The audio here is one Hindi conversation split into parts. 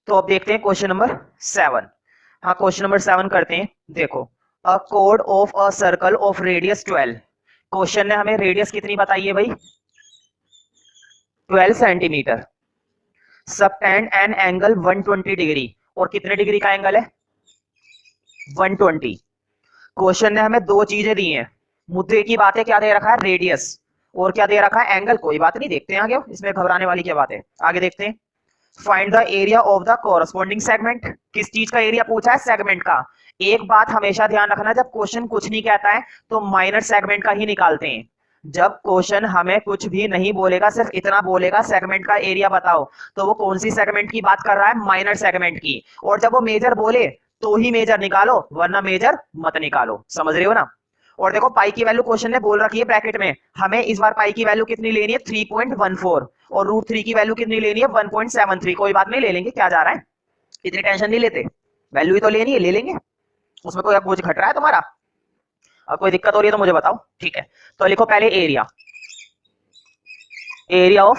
तो अब देखते हैं क्वेश्चन नंबर 7। हाँ, क्वेश्चन नंबर 7 करते हैं। देखो, a code of a circle of radius 12। Question ने हमें रेडियस कितनी बताई है भाई? 12 centimetre. Subtend an angle 120 degree. और कितने डिग्री का एंगल है? 120। क्वेश्चन ने हमें दो चीजें दी हैं। मुद्दे की बात है, क्या दे रखा है? रेडियस। और क्या दे रखा है? एंगल। कोई बात नहीं, देखते हैं आगे, इसमें घबराने वाली क्या बात है। आगे देखते हैं। Find the area of the corresponding segment. किस चीज का एरिया पूछा है? सेगमेंट का। एक बात हमेशा ध्यान रखना, जब क्वेश्चन कुछ नहीं कहता है तो माइनर सेगमेंट का ही निकालते हैं। जब क्वेश्चन हमें कुछ भी नहीं बोलेगा, सिर्फ इतना बोलेगा सेगमेंट का एरिया बताओ, तो वो कौन सी सेगमेंट की बात कर रहा है? माइनर सेगमेंट की। और जब वो मेजर बोले तो ही मेजर निकालो, वरना मेजर मत निकालो। समझ रहे हो ना? और देखो, पाई की वैल्यू क्वेश्चन ने बोल रखी है ब्रैकेट में। हमें इस बार पाई की वैल्यू कितनी लेनी है? 3.14। और √3 की वैल्यू कितनी लेनी है? 1.73। कोई बात नहीं, ले लेंगे, क्या जा रहा है, इतनी टेंशन नहीं लेते। वैल्यू ही तो लेनी है, ले लेंगे, उसमें कोई बोझ घट रहा है तुम्हारा? अब कोई दिक्कत हो रही है तो मुझे बताओ, ठीक है। तो लिखो पहले एरिया, एरिया ऑफ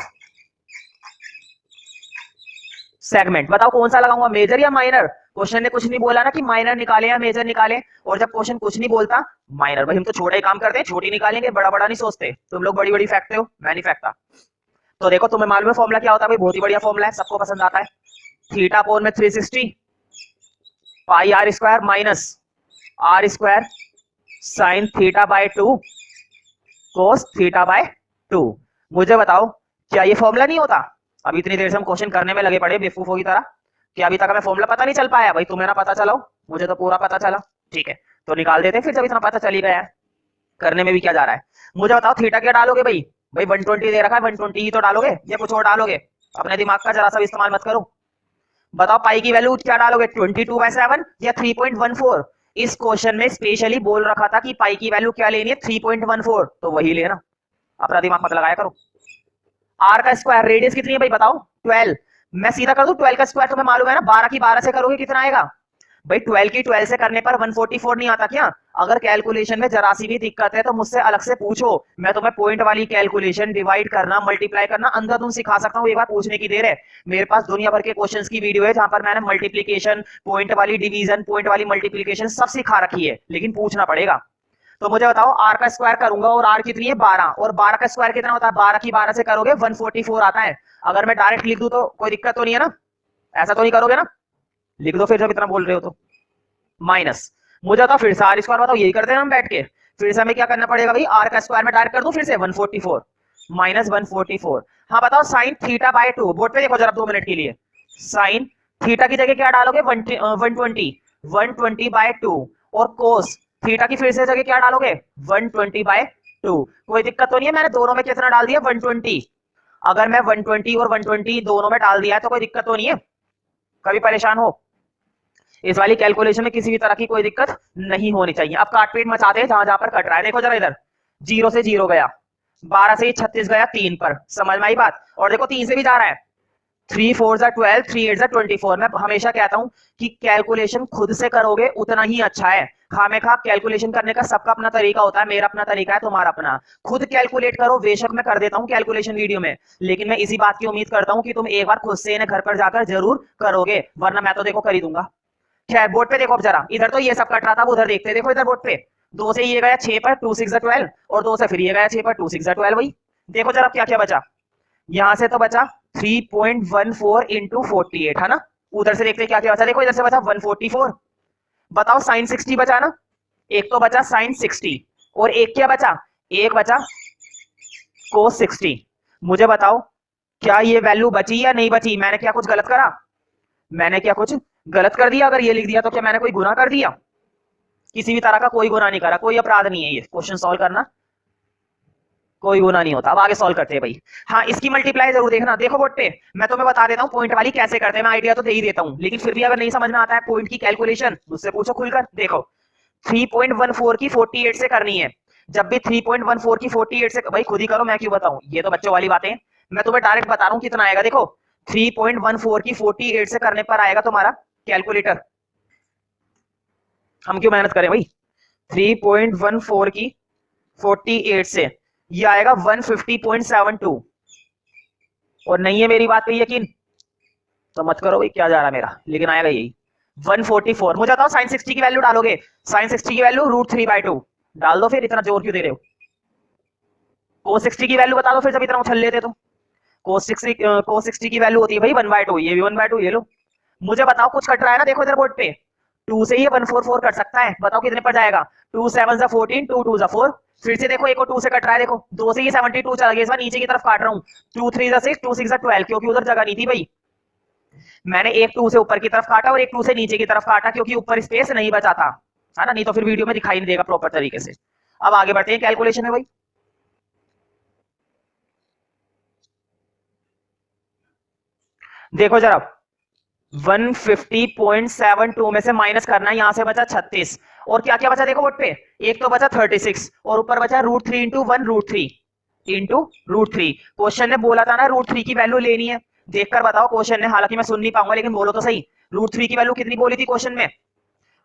सेगमेंट। बताओ कौन सा लगाऊंगा, मेजर या माइनर? क्वेश्चन ने कुछ नहीं बोला ना कि माइनर निकाले या मेजर निकाले। और जब क्वेश्चन कुछ नहीं बोलता, माइनर। भाई हम तो छोटा ही काम करते हैं, छोटी निकालेंगे, बड़ा बड़ा नहीं सोचते। तुम लोग बड़ी बड़ी फेंकते हो, मैं नहीं फेंकता। तो देखो, तुम्हें मालूम है फॉर्मूला क्या होता है भाई? बहुत ही बढ़िया फॉर्मूला है, सबको पसंद आता है। थीटा कोण में 360 pi r square minus r square sine theta by 2 cos theta by 2। मुझे बताओ, क्या ये फॉर्मूला नहीं होता? अभी इतनी देर से हम क्वेश्चन करने में लगे पड़े बेवकूफों की तरह, कि अभी तक हमें फॉर्मूला पता नहीं चल पाया? भाई तुम्हें ना पता चला हो, मुझे तो पूरा पता चला। ठीक है, तो निकाल देते फिर, जब इतना पता चल ही गया है, करने में भी क्या जा रहा है। मुझे बताओ थीटा क्या डालोगे भाई? भाई 120 दे रखा है, 120 ही तो डालोगे, या कुछ और डालोगे? अपने दिमाग का जरा सा इस्तेमाल मत करो। बताओ पाई की वैल्यू क्या डालोगे? 22/7 या 3.14? इस क्वेश्चन में स्पेशली बोल रखा था कि पाई की वैल्यू क्या लेनी है? 3.14, तो वही लेना, अपना दिमाग मत लगाया करो। आर का स्क्वायर, रेडियस कितनी है भाई बताओ? 12। मैं सीधा कर दूं, 12 का स्क्वायर तुम्हें मालूम है ना, 12 की 12 से करोगे कितना आएगा? भाई 12 की 12 से करने पर 144 नहीं आता क्या? अगर कैलकुलेशन में जरा सी भी दिक्कत है तो मुझसे अलग से पूछो, मैं तुम्हें पॉइंट वाली कैलकुलेशन, डिवाइड करना, मल्टीप्लाई करना अंधाधुंध सिखा सकता हूँ। एक बार पूछने की देर है। मेरे पास दुनिया भर के क्वेश्चंस की वीडियो है जहां पर मैंने मल्टीप्लीकेशन, पॉइंट वाली डिवीजन, पॉइंट वाली मल्टीप्लीकेशन सब सिखा रखी है, लेकिन पूछना पड़ेगा। तो मुझे बताओ, आर का स्क्वायर करूंगा, और आर कितनी है? 12। और 12 का स्क्वायर कितना होता है? 12 की 12 से करोगे 144 आता है। अगर मैं डायरेक्ट लिख दूं तो कोई दिक्कत तो नहीं है ना? ऐसा तो नहीं करोगे ना? लिख दो फिर, जब इतना बोल रहे हो तो। माइनस, मुझे बताओ फिर से आर स्क्वायर, बताओ यही करते हैं हम बैठ के। फिर से हमें क्या करना पड़ेगा भाई? आर का स्क्वायर में डायरेक्ट कर दूं फिर से 144 माइनस 144। हाँ बताओ, साइन थीटा बाय 2। बोर्ड पे देखो जरा 2 मिनट के लिए। साइन थीटा की जगह क्या डालोगे? 120/2। और कोस थीटा की फिर से जगह क्या डालोगे? 120/2। कोई दिक्कत तो नहीं है? मैंने दोनों में कितना डाल दिया? 120। अगर मैं 120 और 120 दोनों में डाल दिया है तो कोई दिक्कत तो नहीं है? कभी परेशान हो? इस वाली कैलकुलेशन में किसी भी तरह की कोई दिक्कत नहीं होनी चाहिए। अब काटपीट मचाते हैं जहां जहां पर कट रहा है। देखो जरा इधर, 0 से 0 गया, 12 से 36 गया 3 पर। समझ में आई बात? और देखो 3 से भी जा रहा है, 3 4 12, 3 8 24। मैं हमेशा कहता हूं कि कैलकुलेशन खुद से करोगे उतना ही अच्छा है। खामेखा कैलकुलेशन करने का सबका अपना तरीका होता है, मेरा अपना तरीका है, तुम्हारा अपना। खुद कैलकुलेट करो, बेशक मैं कर देता हूं कैलकुलेशन वीडियो में, लेकिन मैं इसी बात की उम्मीद करता हूं कि तुम एक बार खुद से इन्हें घर पर जाकर जरूर करोगे, वरना मैं तो देखो कर ही दूंगा। खैर, बोर्ड पे देखो अब जरा, इधर तो ये सब कट रहा था, उधर देखते, देखो इधर बोर्ड पे 2 से ये गया 6 पर, 2 6 12। और 2 से फिर ये गया 6 पर, 2 6 12। वही देखो जरा क्या क्या बचा। यहां से तो बचा 3.14 इंटू 48 है ना। उधर से देखते क्या क्या बचा। देखो इधर से बचा 144। बताओ साइन 60 बचा ना, एक तो बचा साइन 60, और एक क्या बचा? एक बचा कोस 60। मुझे बताओ, क्या ये वैल्यू बची या नहीं बची? मैंने क्या कुछ गलत करा? मैंने क्या कुछ गलत कर दिया? अगर ये लिख दिया तो क्या मैंने कोई गुनाह कर दिया? किसी भी तरह का कोई गुनाह नहीं करा, कोई अपराध नहीं है। ये क्वेश्चन सॉल्व करना कोई गुना नहीं होता। अब आगे सॉल्व करते हैं भाई। हाँ, इसकी मल्टीप्लाई जरूर देखना। देखो बोर्ड पे मैं तुम्हें बता देता हूँ पॉइंट वाली कैसे करते हैं, मैं आइडिया तो दे ही देता हूँ, लेकिन फिर भी अगर नहीं समझ में आता है पॉइंट की कैलकुलेशन, मुझसे पूछो खुलकर। देखो 3.14 की 48 से करनी है। जब भी 3.14 की 48 से, भाई खुद ही करो, मैं क्यों बताऊं, ये तो बच्चों वाली बातें। मैं तुम्हें डायरेक्ट बता रहा हूँ कितना आएगा। देखो 3.14 की 48 से करने पर आएगा तुम्हारा कैलकुलेटर। हम क्यों मेहनत करें भाई? 3.14 की 48 से ये आएगा 150.72। और नहीं है मेरी बात पे यकीन? तो मत करो भाई, क्या जा रहा है मेरा, लेकिन आएगा यही 144। मुझे बताओ साइन 60 की वैल्यू डालोगे, साइन 60 की वैल्यू √3/2 डाल दो, फिर इतना जोर क्यों दे रहे हो। cos 60 की वैल्यू बता दो फिर, जब इतना उछल लेते तो। cos 60 की वैल्यू होती है भाई 1/2, ये भी 1/2, ये लो। मुझे बताओ कुछ कट रहा है ना, देखो इधर बोर्ड पे, 2 से ये 144 कट सकता है, बताओ कितने पर जाएगा। 2 7 14, 2 2 4। फिर से देखो, एक और 2 से कट रहा है, देखो 2 से ये 72 चला गया, इस बार नीचे की तरफ काट रहा हूँ। 2 3 6, 2 6 12, क्योंकि उधर जगह नहीं थी भाई। मैंने एक 2 से ऊपर की तरफ काटा और एक 2 से नीचे की तरफ काटा, क्योंकि ऊपर स्पेस नहीं बचा था, है ना, नहीं तो फिर वीडियो में दिखाई नहीं देगा प्रॉपर तरीके से। अब आगे बढ़ते हैं कैलकुलेशन में भाई। देखो जरा, 150.72 में से माइनस करना है, यहां से बचा 36, और क्या क्या बचा देखो बोर्ड पे, एक तो बचा 36 और ऊपर बचा √3 इंटू 1 √3 इंटू √3। क्वेश्चन ने बोला था ना √3 की वैल्यू लेनी है, देखकर बताओ क्वेश्चन ने, हालांकि मैं सुन नहीं पाऊंगा लेकिन बोलो तो सही, √3 की वैल्यू कितनी बोली थी क्वेश्चन में।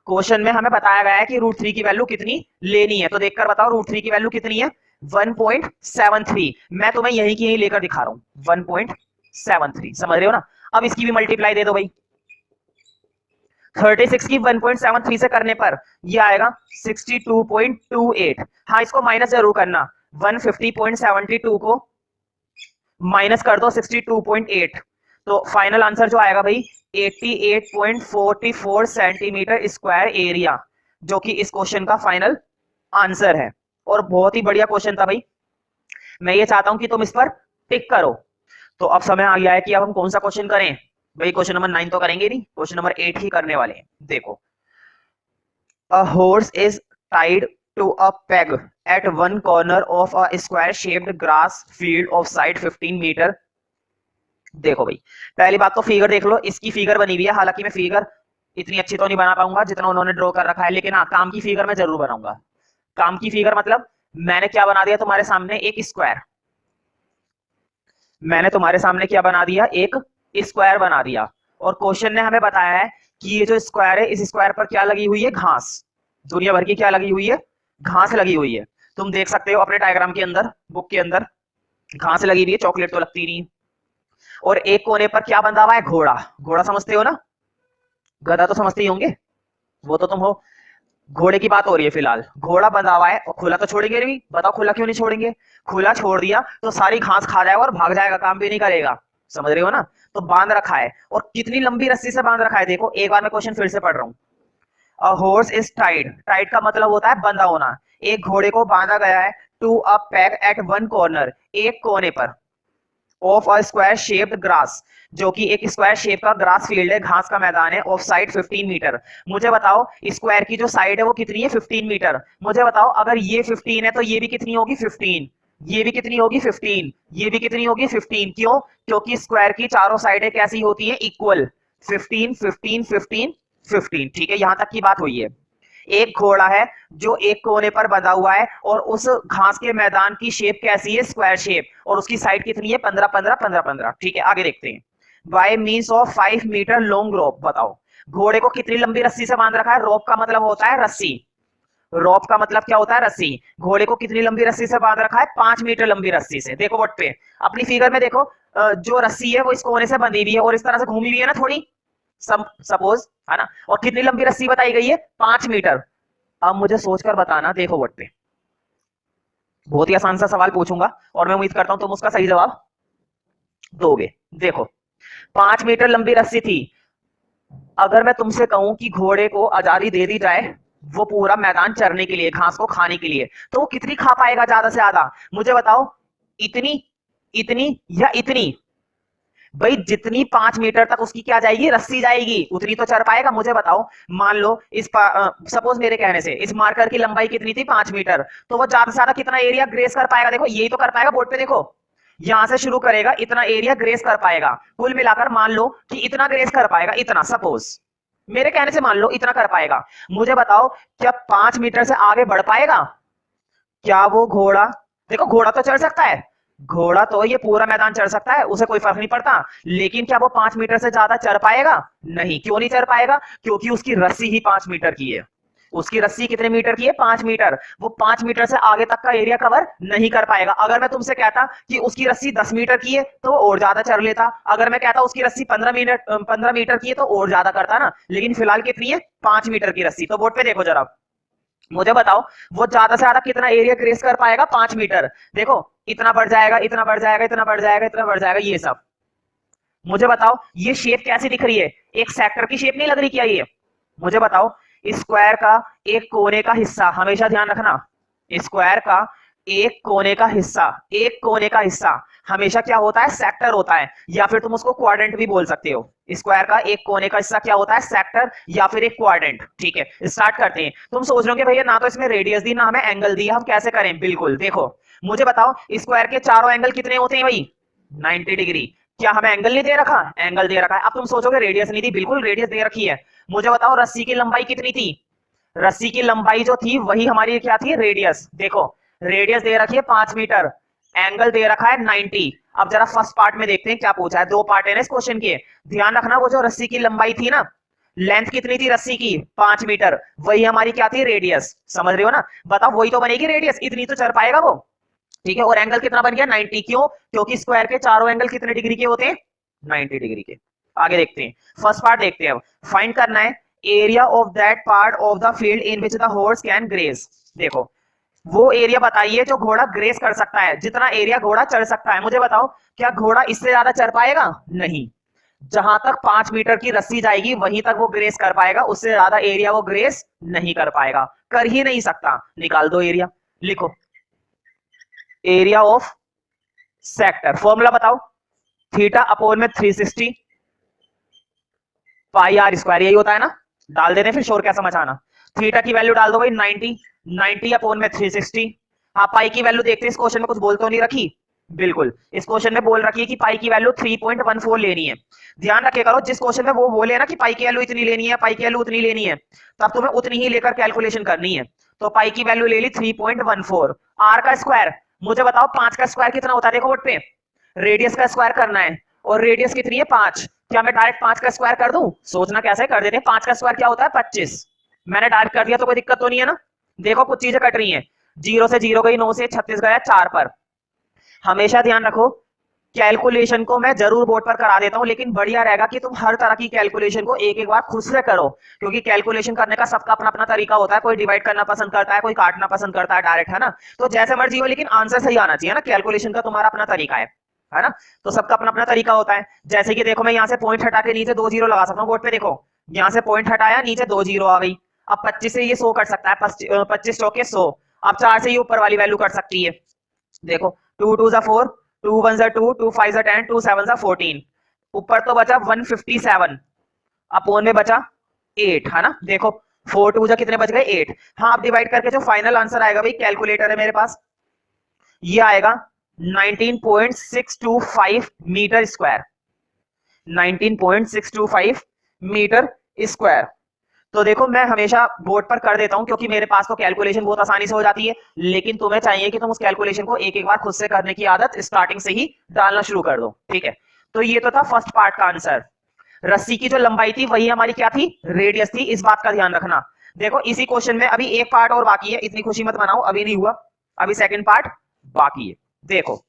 क्वेश्चन में हमें बताया गया है कि √3 की वैल्यू कितनी लेनी है, तो देखकर बताओ √3 की वैल्यू कितनी है, 1.73। मैं तुम्हें यही की यही लेकर दिखा रहा हूं, 1.73, समझ रहे हो ना। अब इसकी भी मल्टीप्लाई दे दो भाई, 36 की 1.73 से करने पर ये आएगा 62.28। हाँ, इसको माइनस जरूर करना, 150.72 को माइनस कर दो 62.8, तो फाइनल आंसर जो आएगा भाई 88.44 सेंटीमीटर स्क्वायर एरिया, जो कि इस क्वेश्चन का फाइनल आंसर है। और बहुत ही बढ़िया क्वेश्चन था भाई, मैं ये चाहता हूं कि तुम इस पर टिक करो। तो अब समय आ गया है कि अब हम कौन सा क्वेश्चन करें भाई। क्वेश्चन नंबर 9 तो करेंगे नहीं, क्वेश्चन नंबर 8 ही करने वाले हैं। देखो, a horse is tied to a peg at one corner of a square shaped grass field of side 15 metre. देखो भाई, पहली बात तो फिगर देख लो, इसकी फिगर बनी हुई है, हालांकि मैं फिगर इतनी अच्छी तो नहीं बना पाऊंगा जितना उन्होंने ड्रॉ कर रखा है, लेकिन हाँ, काम की फिगर मैं जरूर बनाऊंगा। काम की फिगर मतलब मैंने क्या बना दिया तुम्हारे सामने, एक स्क्वायर। मैंने तुम्हारे सामने क्या बना दिया, एक स्क्वायर बना दिया। और क्वेश्चन ने हमें बताया है कि ये जो स्क्वायर है, इस स्क्वायर पर क्या लगी हुई है, घास। दुनिया भर की क्या लगी हुई है, घास लगी हुई है। तुम देख सकते हो अपने डायग्राम के अंदर, बुक के अंदर घास लगी हुई है, चॉकलेट तो लगती नहीं। और एक कोने पर क्या बंधा हुआ है, घोड़ा। घोड़ा समझते हो ना, गधा तो समझते ही होंगे, वो तो तुम हो। घोड़े की बात हो रही है फिलहाल, घोड़ा बंधा हुआ है, और खुला तो छोड़ेंगे नहीं, बताओ खुला क्यों नहीं छोड़ेंगे। खुला छोड़ दिया तो सारी घास खा जाएगा और भाग जाएगा, काम भी नहीं करेगा, समझ रहे हो ना। तो बांध रखा है, और कितनी लंबी रस्सी से बांध रखा है, देखो एक बार मैं क्वेश्चन फिर से पढ़ रहा हूँ। A horse is tied, tied का मतलब होता है बंधा होना। एक घोड़े को बांधा गया है to a peg at one corner, एक कोने पर, of a square shaped grass, जो कि एक स्क्वायर शेप का ग्रास फील्ड है, घास का मैदान है, ऑफ साइड 15 मीटर। मुझे बताओ स्क्वायर की जो साइड है वो कितनी है, 15 मीटर। मुझे बताओ अगर ये 15 है तो ये भी कितनी होगी, 15। ये भी कितनी होगी, 15। ये भी कितनी होगी, 15। क्यों, क्योंकि स्क्वायर की चारों साइडें कैसी होती है, इक्वल, 15 15 15 15। ठीक है, यहां तक की बात हुई है। एक घोड़ा है जो एक कोने पर बंधा हुआ है, और उस घास के मैदान की शेप कैसी है, स्क्वायर शेप, और उसकी साइड कितनी है, 15 15 15 15। ठीक है, आगे देखते हैं। By means of 5 metre long rope, बताओ घोड़े को कितनी लंबी रस्सी से बांध रखा है। रोप का मतलब होता है रस्सी, रोप का मतलब क्या होता है, रस्सी। घोड़े को कितनी लंबी रस्सी से बांध रखा है, 5 मीटर लंबी रस्सी से। देखो बोर्ड पे अपनी फिगर में देखो, जो रस्सी है वो इस कोने से बंधी हुई है और इस तरह से घूमी हुई है ना थोड़ी, सपोज, है ना। और कितनी लंबी रस्सी बताई गई है, 5 मीटर। अब मुझे सोचकर बताना, देखो बोर्ड पे बहुत ही आसान सा सवाल पूछूंगा, और मैं उम्मीद करता हूं तुम उसका सही जवाब दोगे। देखो, 5 मीटर लंबी रस्सी थी, अगर मैं तुमसे कहूं कि घोड़े को आजादी दे दी जाए वो पूरा मैदान चरने के लिए, घास को खाने के लिए, तो वो कितनी खा पाएगा ज्यादा से ज्यादा, मुझे बताओ। इतनी, इतनी या इतनी। भाई जितनी 5 मीटर तक उसकी क्या जाएगी, रस्सी जाएगी, उतनी तो चढ़ पाएगा। मुझे बताओ, मान लो इस सपोज मेरे कहने से इस मार्कर की लंबाई कितनी थी, 5 मीटर, तो वो ज्यादा से ज्यादा कितना एरिया ग्रेस कर पाएगा, देखो यही तो कर पाएगा बोर्ड पे, देखो यहां से शुरू करेगा, इतना एरिया ग्रेस कर पाएगा। कुल मिलाकर मान लो कि इतना ग्रेस कर पाएगा, इतना, सपोज मेरे कहने से मान लो इतना कर पाएगा। मुझे बताओ, क्या 5 मीटर से आगे बढ़ पाएगा, क्या वो घोड़ा। देखो घोड़ा तो चढ़ सकता है, घोड़ा तो ये पूरा मैदान चढ़ सकता है, उसे कोई फर्क नहीं पड़ता, लेकिन क्या वो 5 मीटर से ज्यादा चढ़ पाएगा, नहीं। क्यों नहीं चढ़ पाएगा, क्योंकि उसकी रस्सी ही 5 मीटर की है। उसकी रस्सी कितने मीटर की है? 5 मीटर। वो 5 मीटर से आगे तक का एरिया कवर नहीं कर पाएगा। अगर मैं तुमसे कहता कि उसकी रस्सी 10 मीटर की है तो वो और ज्यादा चढ़ लेता। अगर मैं कहता उसकी रस्सी 15 मीटर की है तो और ज्यादा करता ना। लेकिन फिलहाल कितनी है? 5 मीटर की रस्सी। तो बोर्ड पे देखो जरा, मुझे बताओ वो ज्यादा से ज्यादा कितना एरिया ग्रेस कर पाएगा? 5 मीटर। देखो इतना बढ़ जाएगा, इतना बढ़ जाएगा, इतना बढ़ जाएगा, इतना बढ़ जाएगा, ये सब। मुझे बताओ ये शेप कैसी दिख रही है? एक सेक्टर की शेप नहीं लग रही क्या ये? मुझे बताओ स्क्वायर का एक कोने का हिस्सा, हमेशा ध्यान रखना, स्क्वायर का एक कोने का हिस्सा, एक कोने का हिस्सा हमेशा क्या होता है? सेक्टर होता है, या फिर तुम उसको क्वाड्रेंट भी बोल सकते हो। स्क्वायर का एक कोने का हिस्सा क्या होता है? सेक्टर या फिर एक क्वाड्रेंट। ठीक है, स्टार्ट करते हैं। तुम सोच रहे हो कि भैया ना तो इसमें रेडियस दी ना हमें एंगल दी, हम कैसे करें? बिल्कुल, देखो मुझे बताओ स्क्वायर के चारों एंगल कितने होते हैं भाई? 90 डिग्री। क्या हमें एंगल नहीं दे रखा? एंगल दे रखा है। अब तुम सोचोगे रेडियस नहीं दी, बिल्कुल रेडियस दे रखी है। मुझे बताओ रस्सी की लंबाई कितनी थी? रस्सी की लंबाई जो थी वही हमारी क्या थी? रेडियस। देखो रेडियस दे रखी है 5 मीटर, एंगल दे रखा है 90। अब जरा फर्स्ट पार्ट में देखते हैं क्या पूछा है। दो पार्ट है ना इस क्वेश्चन के, ध्यान रखना। वो जो रस्सी की लंबाई थी ना, लेंथ कितनी थी रस्सी की? 5 मीटर, वही हमारी क्या थी? रेडियस। समझ रहे हो ना? बताओ वही तो बनेगी रेडियस, इतनी तो चल पाएगा वो। ठीक है, और एंगल कितना बन गया? 90। क्यों? क्योंकि स्क्वायर के चारों एंगल कितने डिग्री के होते हैं? 90 डिग्री के। आगे देखते हैं, फर्स्ट पार्ट देखते हैं। अब फाइंड करना है area of that part of the field in which the horse can graze. देखो वो एरिया बताइए जो घोड़ा ग्रेस कर सकता है, जितना एरिया घोड़ा चढ़ सकता है। मुझे बताओ क्या घोड़ा इससे ज्यादा चढ़ पाएगा? नहीं। जहां तक 5 मीटर की रस्सी जाएगी वहीं तक वो ग्रेस कर पाएगा, उससे ज्यादा एरिया वो ग्रेस नहीं कर पाएगा, कर ही नहीं सकता। निकाल दो एरिया, लिखो एरिया ऑफ सेक्टर। फॉर्मूला बताओ, थीटा अपोन में 360 पाई आर स्क्वायर, यही होता है ना? डाल देते हैं फिर शोर क्या समझ आना। थीटा की वैल्यू डाल दो भाई 90, 90 अपोन में 360। हाँ पाई की वैल्यू देखते हैं, इस क्वेश्चन में कुछ बोल तो नहीं रखी? बिल्कुल, इस क्वेश्चन में बोल रखी है कि पाई की वैल्यू 3.14 लेनी है। ध्यान रखे करो, जिस क्वेश्चन में वो बोले ना कि पाई की वैल्यू इतनी लेनी है, पाई की वैल्यू उतनी लेनी है, तब तुम्हें उतनी ही लेकर कैलकुलेशन करनी है। तो पाई की वैल्यू ले ली 3.14। आर का स्क्वायर, मुझे बताओ 5 का स्क्वायर कितना होता है? देखो बोर्ड पे, रेडियस का स्क्वायर करना है, और रेडियस कितनी है? 5। क्या मैं डायरेक्ट 5 का स्क्वायर कर दूं? सोचना कैसे कर देते हैं। 5 का स्क्वायर क्या होता है? 25। मैंने डायरेक्ट कर दिया तो कोई दिक्कत तो नहीं है ना? देखो कुछ चीजें कट रही हैं, 0 से 0 गई, 9 से 36 गया 4 पर। हमेशा ध्यान रखो कैलकुलेशन को मैं जरूर बोर्ड पर करा देता हूं, लेकिन बढ़िया रहेगा कि तुम हर तरह की कैलकुलेशन को एक एक बार खुद से करो, क्योंकि कैलकुलेशन करने का सबका अपना अपना तरीका होता है। कोई डिवाइड करना पसंद करता है, कोई काटना पसंद करता है डायरेक्ट, है ना? तो जैसे मर्जी हो, लेकिन आंसर सही आना चाहिए ना। कैलकुलेशन का तुम्हारा अपना तरीका है ना? तो सबका अपना अपना तरीका होता है। जैसे कि देखो मैं यहाँ से पॉइंट हटा के नीचे 2 जीरो लगा सकता हूँ। बोर्ड पे देखो, यहाँ से पॉइंट हटाया, नीचे 2 जीरो आ गई। अब 25 से ये 100 कट सकता है, 25 चौके 100। अब 4 से ये ऊपर वाली वैल्यू कट सकती है। देखो 2 2 4, 2 1 2, 2 5 10, 2 7 14। ऊपर तो बचा 157, अपोन में बचा 8, है ना? देखो 4 2 जा कितने बच गए? 8। हाँ अब डिवाइड करके जो फाइनल आंसर आएगा भाई, कैलकुलेटर है मेरे पास, ये आएगा 19.625 मीटर स्क्वायर। 19.625 metre square. तो देखो मैं हमेशा बोर्ड पर कर देता हूं क्योंकि मेरे पास तो कैलकुलेशन बहुत आसानी से हो जाती है, लेकिन तुम्हें चाहिए कि तुम उस कैलकुलेशन को एक एक बार खुद से करने की आदत स्टार्टिंग से ही डालना शुरू कर दो। ठीक है, तो ये तो था फर्स्ट पार्ट का आंसर। रस्सी की जो लंबाई थी वही हमारी क्या थी? रेडियस थी, इस बात का ध्यान रखना। देखो इसी क्वेश्चन में अभी एक पार्ट और बाकी है, इतनी खुशी मत मनाओ, अभी नहीं हुआ, अभी सेकंड पार्ट बाकी है। देखो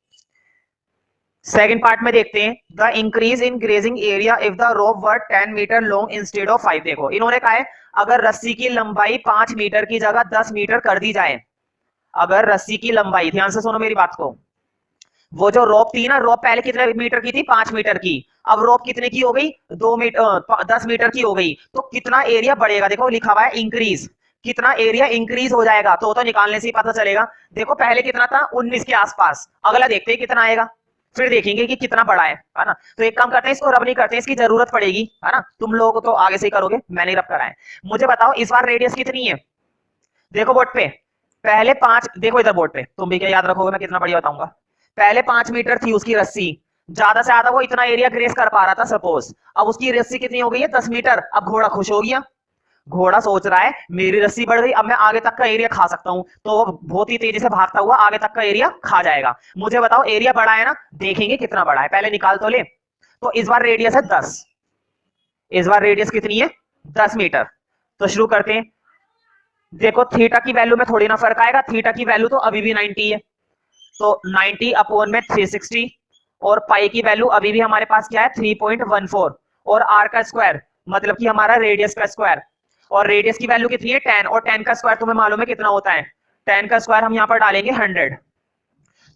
सेकंड पार्ट में देखते हैं, the increase in grazing area if the rope were 10 metre long instead of 5। देखो इन्होंने कहा है अगर रस्सी की लंबाई 5 मीटर की जगह 10 मीटर कर दी जाए, अगर रस्सी की लंबाई, ध्यान से सुनो मेरी बात को, वो जो रोप थी ना, रोप पहले कितने मीटर की थी? 5 मीटर की। अब रोप कितने की हो गई? 2 मीटर 10 मीटर की हो गई। तो कितना एरिया बढ़ेगा? देखो लिखा हुआ है इंक्रीज, कितना एरिया इंक्रीज हो जाएगा, तो निकालने से ही पता चलेगा। देखो पहले कितना था? 19 के आसपास। अगला देखते हैं कितना आएगा, फिर देखेंगे कि कितना बड़ा है ना? तो एक काम करते हैं, इसको रब नहीं करते, इसकी जरूरत पड़ेगी, है ना? तुम लोग तो आगे से ही करोगे, मैंने रब कराए। मुझे बताओ इस बार रेडियस कितनी है? देखो बोर्ड पे, पहले 5, देखो इधर बोर्ड पे, तुम भी क्या याद रखोगे, मैं कितना बढ़िया बताऊंगा। पहले 5 मीटर थी उसकी रस्सी, ज्यादा से ज्यादा वो इतना एरिया ग्रेस कर पा रहा था सपोज। अब उसकी रस्सी कितनी हो गई है? 10 मीटर। अब घोड़ा खुश हो गया, घोड़ा सोच रहा है मेरी रस्सी बढ़ गई, अब मैं आगे तक का एरिया खा सकता हूं। तो वो बहुत ही तेजी से भागता हुआ आगे तक का एरिया खा जाएगा। मुझे बताओ एरिया बड़ा है ना? देखेंगे कितना बड़ा है, पहले निकाल तो ले। तो इस बार रेडियस है 10, इस बार रेडियस कितनी है? 10 मीटर। तो शुरू करते हैं, देखो थीटा की वैल्यू में थोड़ी ना फर्क आएगा, थीटा की वैल्यू तो अभी भी 90 है, तो 90 अपॉन में 360, और पाई की वैल्यू अभी भी हमारे पास क्या है 3.14, और आर का स्क्वायर मतलब कि हमारा रेडियस का स्क्वायर, और रेडियस की वैल्यू कितनी है 10, और 10 का स्क्वायर तुम्हें मालूम है कितना होता है, 10 का स्क्वायर हम यहाँ पर डालेंगे 100।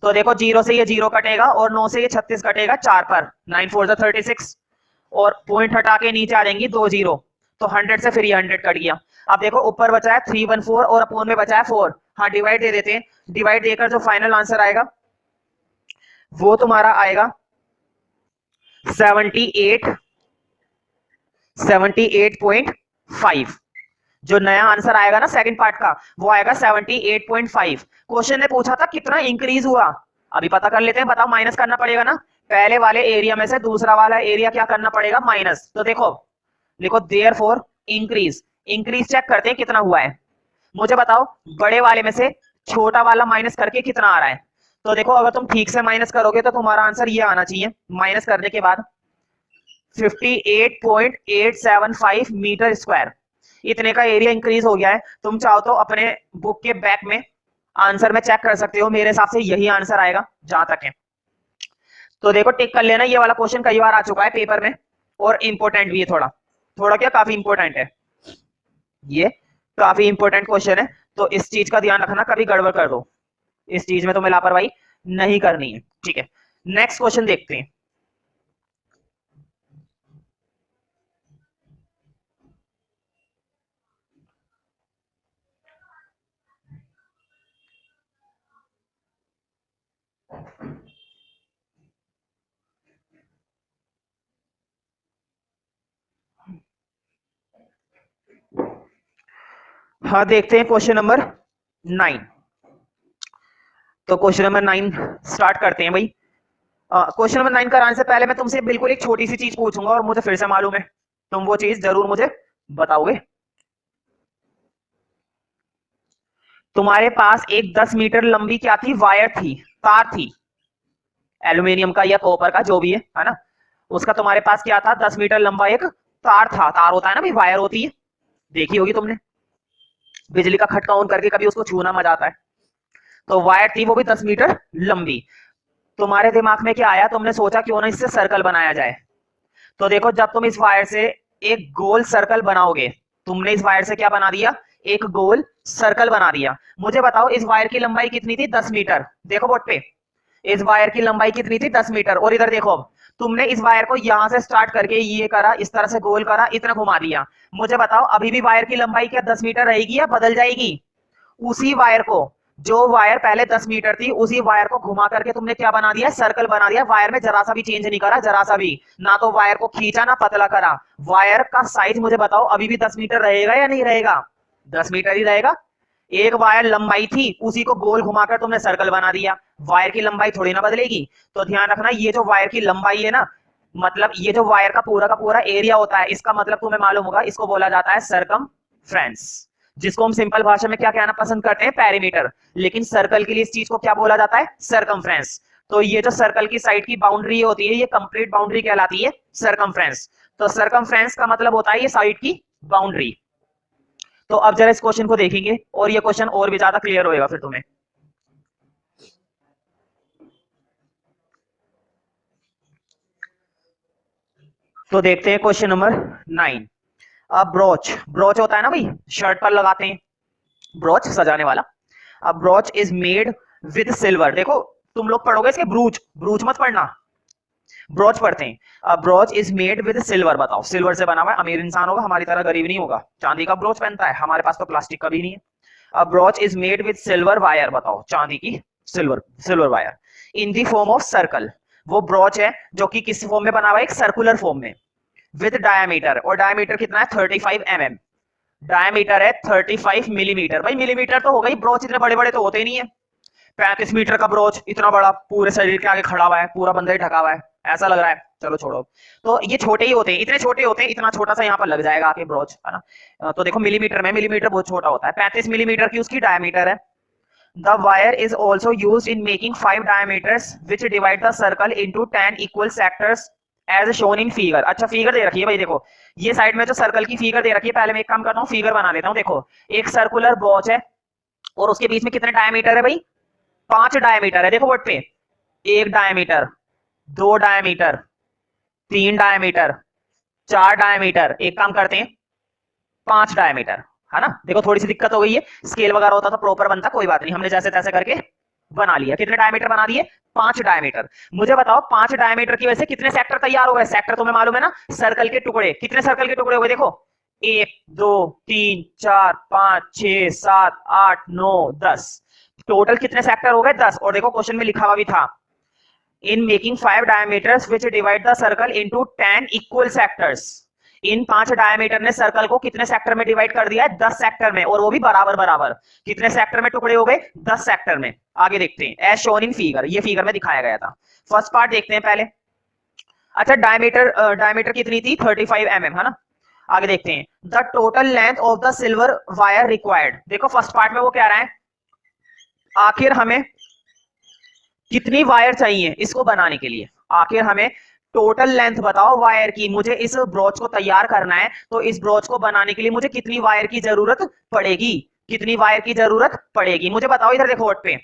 तो देखो 0 से ये 0 कटेगा और 9 से ये 36 कटेगा 4 पर, 9 4 36, और पॉइंट हटा के नीचे आ जाएंगी 2 0, तो 100 से फिर ये 100 कट गया। अब देखो ऊपर बचा है 314 और अपोन में बचा है 4, हाँ डिवाइड दे देते हैं, डिवाइड देकर जो फाइनल आंसर आएगा वो तुम्हारा आएगा 78.5। जो नया आंसर आएगा ना सेकंड पार्ट का वो आएगा 78.5। क्वेश्चन ने पूछा था कितना इंक्रीज हुआ, अभी पता कर लेते हैं। बताओ माइनस करना पड़ेगा ना, पहले वाले एरिया में से दूसरा वाला एरिया क्या करना पड़ेगा माइनस, तो देखो लिखो देयरफॉर इंक्रीज, इंक्रीज चेक करते हैं कितना हुआ है। मुझे बताओ बड़े वाले में से छोटा वाला माइनस करके कितना आ रहा है, तो देखो अगर तुम ठीक से माइनस करोगे तो तुम्हारा आंसर ये आना चाहिए, माइनस करने के बाद 58.875 मीटर स्क्वायर, इतने का एरिया इंक्रीज हो गया है। तुम चाहो तो अपने बुक के बैक में आंसर में चेक कर सकते हो, मेरे हिसाब से यही आंसर आएगा जहां तक है। तो देखो टिक कर लेना, ये वाला क्वेश्चन कई बार आ चुका है पेपर में और इंपॉर्टेंट भी है, थोड़ा थोड़ा क्या काफी इंपॉर्टेंट है, ये काफी इंपॉर्टेंट क्वेश्चन है, तो इस चीज का ध्यान रखना, कभी गड़बड़ कर दो इस चीज में तुम्हें लापरवाही नहीं करनी है, ठीक है। नेक्स्ट क्वेश्चन देखते हैं। हाँ देखते हैं क्वेश्चन नंबर 9। तो क्वेश्चन नंबर 9 स्टार्ट करते हैं भाई। क्वेश्चन नंबर 9 कराने से पहले मैं तुमसे बिल्कुल एक छोटी सी चीज पूछूंगा और मुझे फिर से मालूम है, तुम वो चीज जरूर मुझे बताओगे। तुम्हारे पास एक 10 मीटर लंबी क्या थी, वायर थी, तार थी, एल्यूमिनियम का या कॉपर का जो भी है ना, उसका तुम्हारे पास क्या था 10 मीटर लंबा एक तार था, तार होता है ना भाई, वायर होती है, देखी होगी तुमने, बिजली का खटका ऑन करके कभी उसको छूना मजा आता है। तो वायर थी वो भी 10 मीटर लंबी। तुम्हारे दिमाग में क्या आया, तुमने सोचा क्यों ना इससे सर्कल बनाया जाए। तो देखो जब तुम इस वायर से एक गोल सर्कल बनाओगे, तुमने इस वायर से क्या बना दिया, एक गोल सर्कल बना दिया। मुझे बताओ इस वायर की लंबाई कितनी थी 10 मीटर, देखो बोर्ड पे, इस वायर की लंबाई कितनी थी 10 मीटर, और इधर देखो अब तुमने इस वायर को यहां से स्टार्ट करके ये करा, इस तरह से गोल करा, इतना घुमा दिया। मुझे बताओ अभी भी वायर की लंबाई क्या 10 मीटर रहेगी या बदल जाएगी। उसी वायर को, जो वायर पहले 10 मीटर थी उसी वायर को घुमा करके तुमने क्या बना दिया, सर्कल बना दिया। वायर में जरा सा भी चेंज नहीं करा, जरा सा भी, ना तो वायर को खींचा ना पतला करा। वायर का साइज मुझे बताओ अभी भी 10 मीटर रहेगा या नहीं रहेगा, 10 मीटर ही रहेगा। एक वायर लंबाई थी उसी को गोल घुमाकर तुमने सर्कल बना दिया, वायर की लंबाई थोड़ी ना बदलेगी। तो ध्यान रखना ये जो वायर की लंबाई है ना, मतलब ये जो वायर का पूरा एरिया होता है, इसका मतलब तुम्हें मालूम होगा, इसको बोला जाता है सरकमफ्रेंस, जिसको हम सिंपल भाषा में क्या कहना पसंद करते हैं, पेरीमीटर, लेकिन सर्कल के लिए इस चीज को क्या बोला जाता है, सरकमफ्रेंस। तो ये जो सर्कल की साइड की बाउंड्री होती है ये कंप्लीट बाउंड्री कहलाती है सरकमफ्रेंस। तो सरकमफ्रेंस का मतलब होता है ये साइड की बाउंड्री। तो अब जरा इस क्वेश्चन को देखेंगे और ये क्वेश्चन और भी ज्यादा क्लियर होएगा फिर तुम्हें। तो देखते हैं क्वेश्चन नंबर 9। अब ब्रोच, ब्रोच होता है ना भाई, शर्ट पर लगाते हैं, ब्रोच सजाने वाला। अब broach is made with silver, देखो तुम लोग पढ़ोगे इसके ब्रूच, ब्रूच मत पढ़ना, ब्रोच पढ़ते हैं। अब broach is made with silver, बताओ सिल्वर से बना हुआ है, अमीर इंसान होगा, हमारी तरह गरीब नहीं होगा, चांदी का ब्रोच पहनता है, हमारे पास तो प्लास्टिक का भी नहीं है। अब broach is made with silver wire, बताओ चांदी की silver silver wire, in the form of circle, वो ब्रोच है जो कि किस फॉर्म में बना हुआ है, एक सर्कुलर फॉर्म में, विद डायमीटर, और डायमीटर कितना है 35 mm, डायमीटर है 35 मिलीमीटर। भाई मिलीमीटर तो हो गई, ब्रोच इतने बड़े बड़े तो होते ही नहीं है, 35 मीटर का ब्रोच इतना बड़ा पूरे शरीर के आगे खड़ा हुआ है, पूरा बंदा ही ढका हुआ है, ऐसा लग रहा है, चलो छोड़ो। तो ये छोटे ही होते हैं, इतने छोटे होते हैं, इतना छोटा सा यहाँ पर लग जाएगा आके ब्रोच, है ना। तो देखो मिलीमीटर में, मिलीमीटर बहुत छोटा होता है, 35 मिलीमीटर की उसकी डायमीटर है। The wire is also used in making 5 diameters which divide the circle into 10 equal sectors as shown in figure। अच्छा फिगर दे रखी है भाई, देखो ये साइड में जो सर्कल की फिगर दे रखी है, पहले मैं एक काम करता हूँ, फिगर बना लेता हूँ। देखो एक सर्कुलर ब्रॉच है और उसके बीच में कितने डायमीटर है भाई, 5 डायमीटर है। देखो बोर्ड पे, 1 डायमीटर, 2 डायमीटर, 3 डायमीटर, 4 डायमीटर, एक काम करते हैं 5 डायमीटर, है ना। देखो थोड़ी सी दिक्कत हो गई है, स्केल वगैरह होता तो प्रॉपर बनता, कोई बात नहीं, हमने जैसे तैसे करके बना लिया। कितने डायमीटर बना दिए, 5 डायमीटर। मुझे बताओ 5 डायमीटर की वजह से कितने सेक्टर तैयार हो गए। सेक्टर तुम्हें मालूम है ना, सर्कल के टुकड़े। कितने सर्कल के टुकड़े हो गए, देखो 1 2 3 4 5 6 7 8 9 10, टोटल कितने सेक्टर हो गए, 10। और देखो क्वेश्चन में लिखा हुआ भी था, in making 5 diameters which divide the circle into 10 equal sectors. In 5 diameter ने सर्कल को कितने सेक्टर में डिवाइड कर दिया है, 10 सेक्टर में, और वो भी बराबर बराबर। कितने सेक्टर में टुकड़े हो गए, 10 सेक्टर में। आगे देखते हैं, एज शोन इन फिगर, ये फिगर में दिखाया गया था। फर्स्ट पार्ट देखते हैं पहले। अच्छा डायमीटर कितनी थी, 35 mm, है ना। आगे देखते हैं, the total length of the silver wire required. देखो फर्स्ट पार्ट में वो कह रहा है आखिर हमें कितनी वायर चाहिए इसको बनाने के लिए, आखिर हमें टोटल लेंथ बताओ वायर की। मुझे इस ब्रोच को तैयार करना है, तो इस ब्रोच को बनाने के लिए मुझे कितनी वायर की जरूरत पड़ेगी, कितनी वायर की जरूरत पड़ेगी, मुझे बताओ। इधर देखो बोर्ड पे,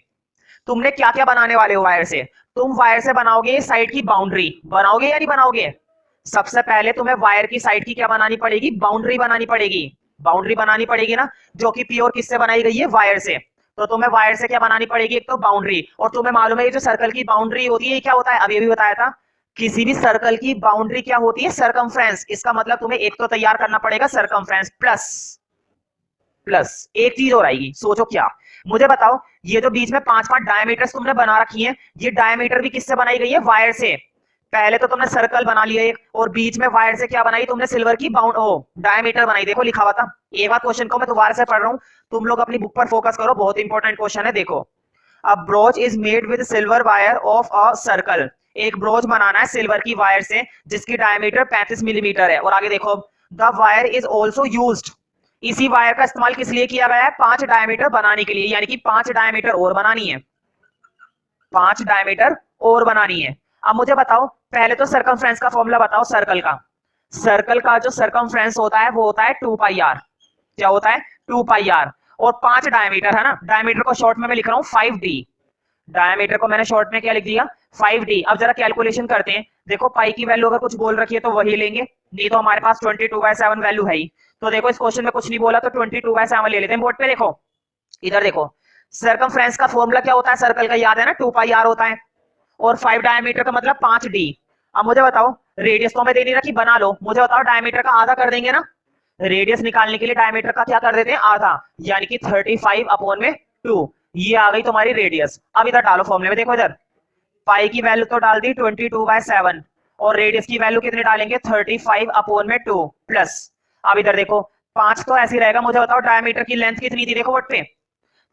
तुमने क्या क्या बनाने वाले हो वायर से। तुम वायर से बनाओगे साइड की बाउंड्री, बनाओगे या नहीं बनाओगे। सबसे पहले तुम्हें वायर की साइड की क्या बनानी पड़ेगी, बाउंड्री बनानी पड़ेगी। बाउंड्री बनानी पड़ेगी ना, जो कि प्योर किससे बनाई गई है, वायर से। तो तुम्हें वायर से क्या बनानी पड़ेगी, एक तो बाउंड्री। और तुम्हें मालूम है ये जो सर्कल की बाउंड्री होती है ये क्या होता है, अभी भी बताया था। किसी भी सर्कल की बाउंड्री क्या होती है, सर्कमफ्रेंस। इसका मतलब तुम्हें एक तो तैयार करना पड़ेगा सर्कमफ्रेंस प्लस प्लस एक चीज और आएगी, सोचो क्या। मुझे बताओ ये जो बीच में 5-5 डायमीटर्स तुमने बना रखी हैं, ये डायमीटर भी किससे बनाई गई है, वायर से। पहले तो तुमने सर्कल बना लिया एक, और बीच में वायर से क्या बनाई तुमने, सिल्वर की बाउंड ओ डायमीटर बनाई। देखो लिखा हुआ था। एक बार क्वेश्चन को मैं दोबारा से पढ़ रहा हूं, तुम लोग अपनी बुक पर फोकस करो, बहुत इंपॉर्टेंट क्वेश्चन है। देखो, a brooch is made with silver wire of a circle. एक ब्रोच बनाना है सिल्वर की वायर से जिसकी डायमीटर 35 मिलीमीटर है। और आगे देखो, the wire is also used. इसी वायर का इस्तेमाल किस लिए किया गया है, 5 डायमीटर बनाने के लिए, यानी कि 5 डायमीटर और बनानी है, 5 डायमीटर और बनानी है। अब मुझे बताओ पहले तो सर्कमफ्रेंस का फॉर्मूला बताओ। सर्कल का, सर्कल का जो सर्कमफ्रेंस होता है वो होता है 2 पाई आर। क्या होता है, 2 पाई आर। और 5 डायमीटर है ना, डायमीटर को शॉर्ट में मैं लिख रहा हूं 5d। डायमीटर को मैंने शॉर्ट में क्या लिख दिया, 5d। अब जरा कैलकुलेशन करते हैं। देखो पाई की वैल्यू अगर कुछ बोल रखी है तो वही लेंगे, नहीं तो हमारे पास 22/7 वैल्यू है ही। तो देखो इस क्वेश्चन में कुछ नहीं बोला तो 22/7 ले लेते हैं। बोर्ड पे देखो, इधर देखो, सर्कमफ्रेंस का फॉर्मूला क्या होता है सर्कल का, याद है ना, 2 पाई आर होता है। और 5 डायमीटर का मतलब 5d। अब मुझे बताओ, रेडियस तो हमें दे नहीं रखी, बना लो। मुझे बताओ डायमीटर का आधा कर देंगे ना, रेडियस निकालने के लिए डायमीटर का क्या कर देते हैं, आधा, यानी कि 35/2। ये आ गई तुम्हारी रेडियस। अब इधर डालो फॉर्मूले में, देखो इधर पाई की वैल्यू तो डाल दी 22/7, और रेडियस की वैल्यू कितनी डालेंगे, 35/2 प्लस। अब इधर देखो 5 तो ऐसे ही रहेगा। मुझे बताओ डायमीटर की लेंथ कितनी थी, देखो बोर्ड पे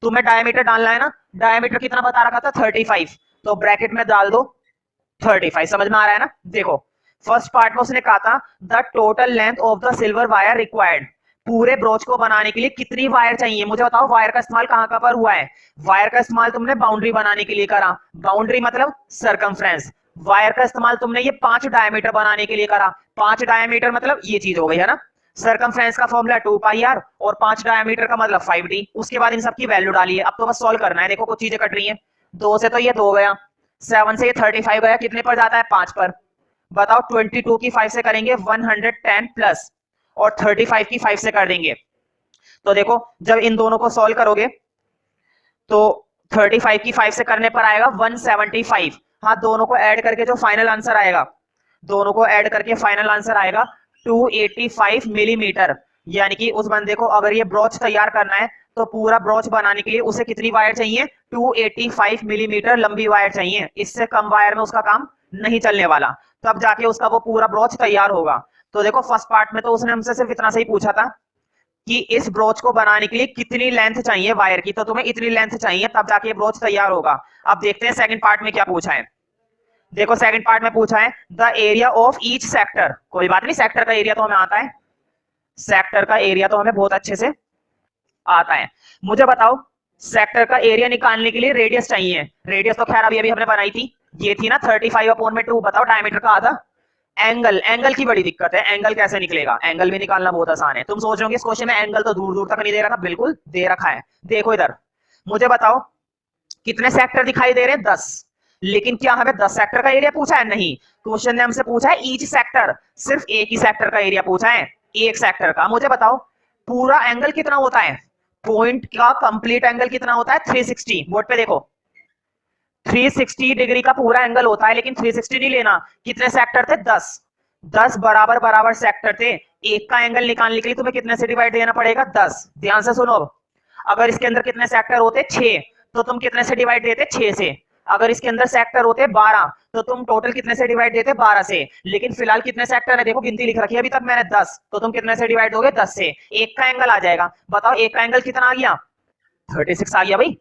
तुम्हें डायमीटर डालना है ना, डायमीटर कितना बता रखा था, 35, तो ब्रैकेट में डाल दो 35। समझ में आ रहा है ना। देखो फर्स्ट पार्ट में उसने कहा था the total length of the silver wire required. पूरे ब्रोच को बनाने के लिए कितनी वायर चाहिए। मुझे बताओ वायर का इस्तेमाल कहां कहां पर हुआ है, वायर का इस्तेमाल तुमने बाउंड्री बनाने के लिए करा, बाउंड्री मतलब सर्कमफ्रेंस। वायर का इस्तेमाल तुमने ये 5 डायमीटर बनाने के लिए करा, 5 डायमीटर मतलब ये चीज हो गई है ना। सर्कमफ्रेंस का फॉर्मूला 2 पाई आर और 5 डायमीटर का मतलब 5d। उसके बाद इन सब की वैल्यू डाली है। अब तो बस सॉल्व करना है। देखो कुछ चीजें कट रही हैं, 2 से तो ये 2 गया, 7 से ये 35 गया, कितने पर जाता है, 5 पर। बताओ 22 की 5 से करेंगे 110 प्लस, और 35 की 5 से कर देंगे। तो देखो जब इन दोनों को सॉल्व करोगे तो 35 की 5 से करने पर आएगा 175। हाँ, दोनों को ऐड करके जो फाइनल आंसर आएगा, दोनों को ऐड करके फाइनल आंसर आएगा 285 मिलीमीटर। यानी कि उस बंदे को अगर ये ब्रोच तैयार करना है तो पूरा ब्रोच बनाने के लिए उसे कितनी वायर चाहिए, 285 मिलीमीटर लंबी वायर चाहिए। इससे कम वायर में उसका काम नहीं चलने वाला, तब जाके उसका वो पूरा ब्रोच तैयार होगा। तो देखो फर्स्ट पार्ट में तो उसने हमसे सिर्फ इतना सही पूछा था कि इस ब्रोच को बनाने के लिए कितनी लेंथ चाहिए वायर की, तो तुम्हें इतनी लेंथ चाहिए तब जाके ये ब्रोच तैयार होगा। अब देखते हैं सेकंड पार्ट में क्या पूछा है। देखो सेकंड पार्ट में पूछा है the area of each sector. कोई बात नहीं, सेक्टर का एरिया तो हमें आता है, सेक्टर का एरिया तो हमें बहुत अच्छे से आता है। मुझे बताओ सेक्टर का एरिया निकालने के लिए रेडियस चाहिए। रेडियस तो खैर अभी अभी हमने बनाई थी, ये थी ना 35/2। बताओ डायमीटर का आधा, एंगल, एंगल की बड़ी दिक्कत है, एंगल कैसे निकलेगा? एंगल भी निकालना बहुत आसान है। तुम सोच रहे हो इस क्वेश्चन में एंगल तो दूर दूर तक नहीं दे रखा, बिल्कुल दे रखा है। देखो इधर, मुझे बताओ कितने सेक्टर दिखाई दे रहे हैं? 10। लेकिन क्या हमें 10 सेक्टर का एरिया पूछा है? नहीं, क्वेश्चन ने हमसे पूछा है ईच सेक्टर, सिर्फ एक ही सेक्टर का एरिया पूछा है, एक सेक्टर का। मुझे बताओ पूरा एंगल कितना होता है? पॉइंट का कंप्लीट एंगल कितना होता है? 360। बोर्ड पे देखो, 360 डिग्री का पूरा एंगल होता है, लेकिन 360 नहीं लेना। कितने सेक्टर थे? 10। 10 बराबर बराबर सेक्टर थे। एक का एंगल निकालने के लिए तुम्हें कितने से डिवाइड देना पड़ेगा? 10। ध्यान से सुनो, अगर इसके अंदर कितने सेक्टर होते? 6, तो तुम कितने से डिवाइड देते? 6 से। अगर इसके अंदर सेक्टर होते 12, तो तुम टोटल कितने से डिवाइड देते? 12 से। लेकिन फिलहाल कितने सेक्टर है? देखो गिनती लिख रखी है अभी तक मैंने 10, तो तुम कितने से डिवाइड दोगे? 10 से। एक का एंगल आ जाएगा। बताओ एक का एंगल कितना आ गया? 36 आ गया भाई।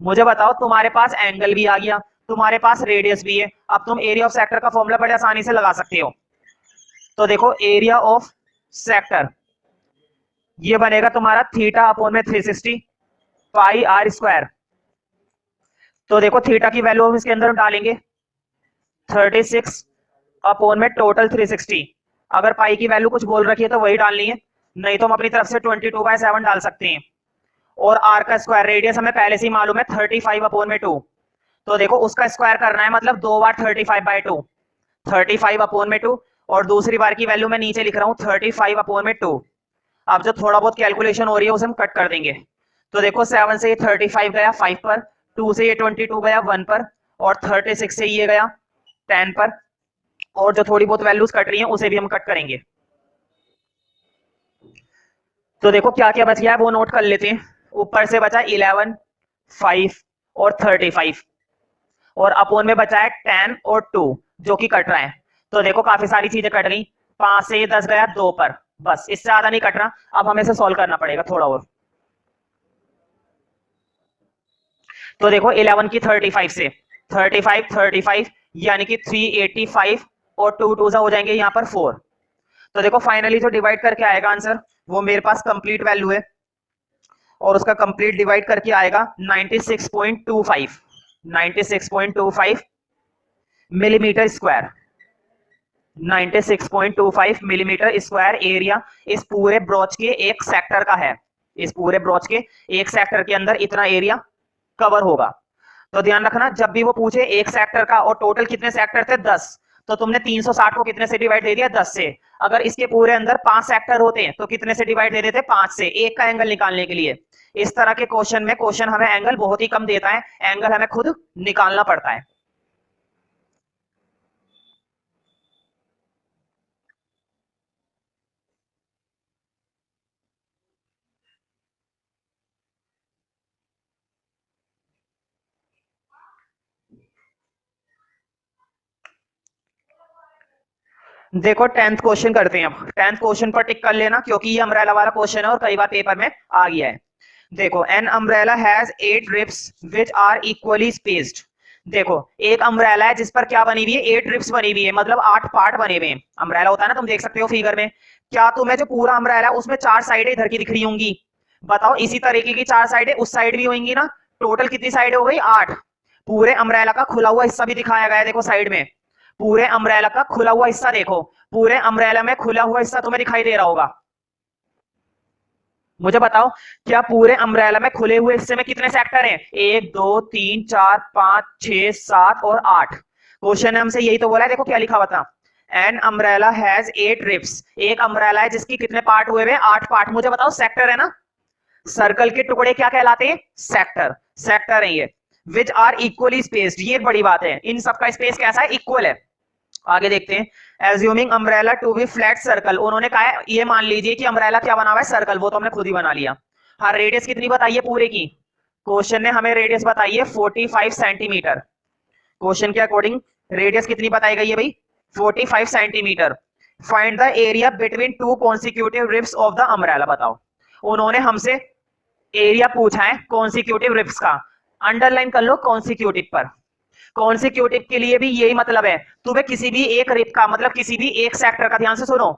मुझे बताओ तुम्हारे पास एंगल भी आ गया, तुम्हारे पास रेडियस भी है। अब तुम एरिया ऑफ सेक्टर का फॉर्मूला बड़े आसानी से लगा सकते हो। तो देखो एरिया ऑफ सेक्टर ये बनेगा तुम्हारा थीटा अपॉन में 360 पाई आर स्क्वायर। तो देखो थीटा की वैल्यू हम इसके अंदर डालेंगे 36 अपॉन में टोटल 360। अगर पाई की वैल्यू कुछ बोल रखी है तो वही डालनी है, नहीं तो हम अपनी तरफ से 22/7 डाल सकते हैं। और आर का स्क्वायर, रेडियस हमें पहले से ही मालूम है 35 अपॉन में 2, तो देखो उसका स्क्वायर करना है, मतलब 2 बार 35/2, 35 अपॉन में 2। और दूसरी बार की वैल्यू मैं नीचे लिख रहा हूं 35 अपॉन में 2। अब जो थोड़ा बहुत कैलकुलेशन हो रही है उसे हम कट कर देंगे। तो देखो 7 से ये 35 गया 5 पर, 2 से ये 22 गया 1 पर, और 36 से ये गया 10 पर। और जो थोड़ी बहुत वैल्यूज कट रही हैं उसे भी हम कट करेंगे। तो देखो क्या क्या बच गया है वो नोट कर लेते हैं। ऊपर से बचा 11, 5 और 35, और अपोन में बचा है 10 और 2 जो कि कट रहा है। तो देखो काफी सारी चीजें कट गई। 5 से 10 गया 2 पर, बस इससे ज्यादा नहीं कट रहा। अब हमें इसे सॉल्व करना पड़ेगा थोड़ा और। तो देखो 11 की 35 से 35 यानी कि 385, और 2 2 हो जाएंगे यहाँ पर 4। तो देखो फाइनली जो डिवाइड करके आएगा आंसर वो मेरे पास कंप्लीट वैल्यू है, और उसका कंप्लीट डिवाइड करके आएगा 96.25, 96.25 millimetre square, 96.25 millimetre square area इस पूरे ब्रॉच के एक सेक्टर का है। इस पूरे ब्रॉच के एक सेक्टर के अंदर इतना एरिया कवर होगा। तो ध्यान रखना जब भी वो पूछे एक सेक्टर का और टोटल कितने सेक्टर थे 10, तो तुमने 360 को कितने से डिवाइड दे दिया? 10 से। अगर इसके पूरे अंदर 5 सेक्टर होते तो कितने से डिवाइड दे देते? 5 से, एक का एंगल निकालने के लिए। इस तरह के क्वेश्चन में क्वेश्चन हमें एंगल बहुत ही कम देता है, एंगल हमें खुद निकालना पड़ता है। देखो 10th क्वेश्चन करते हैं। अब 10th क्वेश्चन पर टिक कर लेना क्योंकि ये अम्ब्रेला वाला क्वेश्चन है और कई बार पेपर में आ गया है। देखो an umbrella has 8 ribs which are equally spaced. देखो एक अम्ब्रेला है जिस पर क्या बनी हुई है? 8 रिब्स बनी हुई है, मतलब 8 पार्ट बने हुए हैं। अम्ब्रेला होता है ना, तुम देख सकते हो फिगर में। क्या तुम्हें जो पूरा अम्ब्रेला है उसमें 4 साइडें इधर की दिख रही होंगी? बताओ इसी तरीके की 4 साइडें उस साइड भी होंगी ना। टोटल कितनी साइड हो गई? 8। पूरे अम्ब्रेला का खुला हुआ हिस्सा भी दिखाया गया है, देखो साइड में। पूरे अम्ब्रेला का खुला हुआ हिस्सा देखो, पूरे अम्ब्रेला में खुला हुआ हिस्सा तुम्हें दिखाई दे रहा होगा। मुझे बताओ क्या पूरे अम्ब्रेला में खुले हुए हिस्से में कितने सेक्टर हैं? 1 2 3 4 5 6 7 और 8। क्वेश्चन ने हमसे यही तो बोला है, देखो क्या लिखा हुआ था, एन अम्ब्रेला हैज 8 रिब्स। एक अम्ब्रेला है जिसकी कितने पार्ट हुए हुए? 8 पार्ट। मुझे बताओ सेक्टर है ना, सर्कल के टुकड़े क्या कहलाते हैं? सेक्टर, सेक्टर है ये। विच आर इक्वली स्पेस्ड, ये बड़ी बात है, इन सबका स्पेस कैसा है? इक्वल है। आगे देखते हैं। Assuming umbrella to be flat circle, उन्होंने कहा है ये मान लीजिए कि अम्ब्रेला क्या बना हुआ है? सर्कल, वो तो हमने खुद ही बना लिया। हाँ रेडियस कितनी बताइए पूरे की? क्वेश्चन ने हमें रेडियस बताई है 45 सेंटीमीटर। क्वेश्चन के अकॉर्डिंग रेडियस कितनी बताई गई है भाई? 45 centimetre. Find the area between two consecutive ribs of the umbrella. बताओ उन्होंने हमसे एरिया पूछा है कॉन्सिक्यूटिव रिब्स का, अंडरलाइन कर लो कॉन्सिक्यूटिव पर। कॉन्सिक्यूटिव के लिए भी यही मतलब है, तुम्हें किसी भी एक रिप का मतलब किसी भी एक सेक्टर का, ध्यान से सुनो,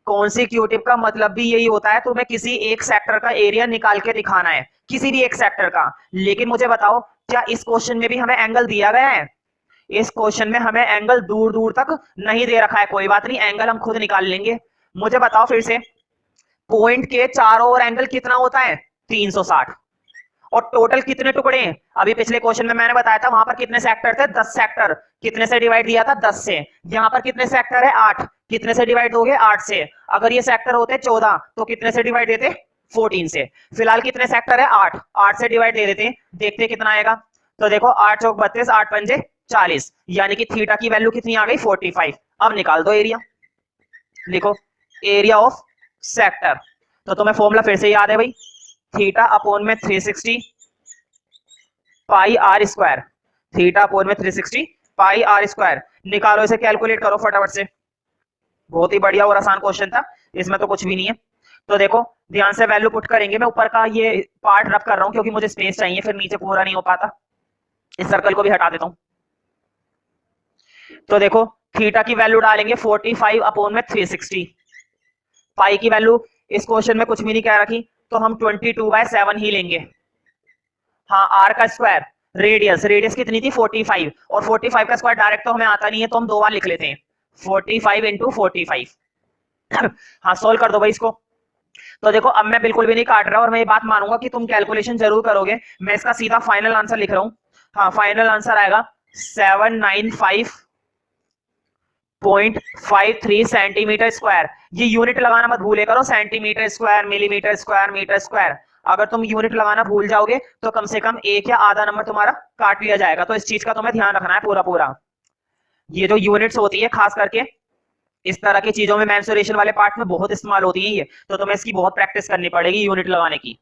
कॉन्सिक्यूटिव का मतलब भी यही होता है, तुम्हें किसी एक सेक्टर का एरिया निकाल के दिखाना है, किसी भी एक सेक्टर का। लेकिन मुझे बताओ क्या इस क्वेश्चन में भी हमें एंगल दिया गया है? इस क्वेश्चन में हमें एंगल दूर दूर तक नहीं दे रखा है, कोई बात नहीं, एंगल हम खुद निकाल लेंगे। मुझे बताओ फिर से, पॉइंट के चारों ओर एंगल कितना होता है? 360। और टोटल कितने टुकड़े हैं? अभी पिछले क्वेश्चन में मैंने बताया था, वहां पर कितने सेक्टर थे? 10 सेक्टर। कितने से डिवाइड दिया था? 10 से। यहां पर कितने सेक्टर है? 8। कितने से डिवाइड दोगे? 8 से। अगर ये सेक्टर होते 14 तो कितने से डिवाइड देते? 14 से। फिलहाल कितने सेक्टर है? 8। 8 से डिवाइड दे देते, देखते कितना आएगा। तो देखो 8 चौक 32, 8 पंजे 40, यानी कि थीटा की वैल्यू कितनी आ गई? 45। अब निकाल दो एरिया, लिखो एरिया ऑफ सेक्टर। तो तुम्हें फॉर्मूला फिर से याद है भाई, थीटा अपॉन में 360 pi r square. Theta upon में 360 पाई आर स्क्वायर। निकालो इसे, कैलकुलेट करो फटाफट से। बहुत ही बढ़िया और आसान क्वेश्चन था, इसमें तो कुछ भी नहीं है। तो देखो ध्यान से वैल्यू पुट करेंगे। मैं ऊपर का ये पार्ट रब कर रहा हूं क्योंकि मुझे स्पेस चाहिए, फिर नीचे पूरा नहीं हो पाता। इस सर्कल को भी हटा देता हूं। तो देखो थीटा की वैल्यू डालेंगे 45 अपॉन में 360। पाई की वैल्यू इस क्वेश्चन में कुछ भी नहीं कह रखी, तो हम 22/7 ही लेंगे। हाँ, आर का स्क्वायर, रेडियस, रेडियस कितनी थी? 45, और 45 का स्क्वायर डायरेक्ट तो हमें आता नहीं है, तो हम दो बार लिख लेते हैं, 45 इंटू 45। हाँ, सोल्व कर दो भाई इसको। तो देखो अब मैं बिल्कुल भी नहीं काट रहा, और मैं ये बात मानूंगा कि तुम कैलकुलेशन जरूर करोगे। मैं इसका सीधा फाइनल आंसर लिख रहा हूं। हाँ, फाइनल आंसर आएगा 795.53 सेंटीमीटर स्क्वायर। ये यूनिट लगाना मत भूले करो, centimetre square, millimetre square, metre square. अगर तुम यूनिट लगाना भूल जाओगे तो कम से कम एक या आधा नंबर तुम्हारा काट लिया जाएगा। तो इस चीज का तुम्हें ध्यान रखना है पूरा पूरा। ये जो यूनिट्स होती है खास करके इस तरह की चीजों में, मेंसुरेशन वाले पार्ट में बहुत इस्तेमाल होती है ये, तो तुम्हें इसकी बहुत प्रैक्टिस करनी पड़ेगी यूनिट लगाने की।